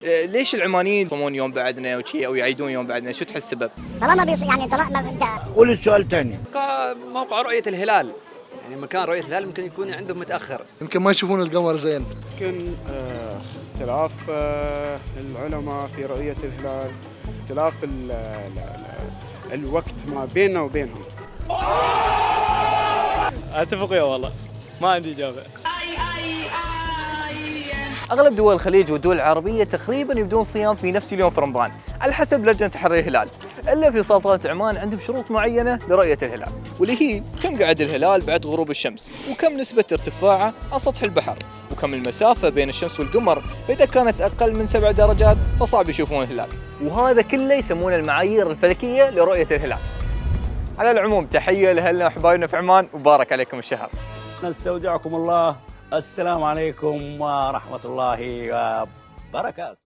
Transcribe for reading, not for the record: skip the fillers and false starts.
ليش العمانيين يصومون يوم بعدنا وشي او يعيدون يوم بعدنا؟ شو تحس السبب؟ طالما يعني طالما انت قول السؤال تاني. موقع رؤية الهلال، يعني مكان رؤية الهلال ممكن يكون عندهم متأخر. يمكن ما يشوفون القمر زين. يمكن اختلاف العلماء في رؤية الهلال، اختلاف الوقت ما بيننا وبينهم. اتفق يا والله، ما عندي اجابه. اغلب دول الخليج والدول العربيه تقريبا يبدون صيام في نفس اليوم في رمضان على حسب لجنه تحرير الهلال، الا في سلطنه عمان عندهم شروط معينه لرؤيه الهلال، واللي هي كم قعد الهلال بعد غروب الشمس، وكم نسبه ارتفاعه عن سطح البحر، وكم المسافه بين الشمس والقمر، فاذا كانت اقل من 7 درجات فصعب يشوفون الهلال، وهذا كله يسمونه المعايير الفلكيه لرؤيه الهلال. على العموم تحيه لاهلنا وحبايبنا في عمان، وبارك عليكم الشهر. نستودعكم الله. السلام عليكم ورحمة الله وبركاته.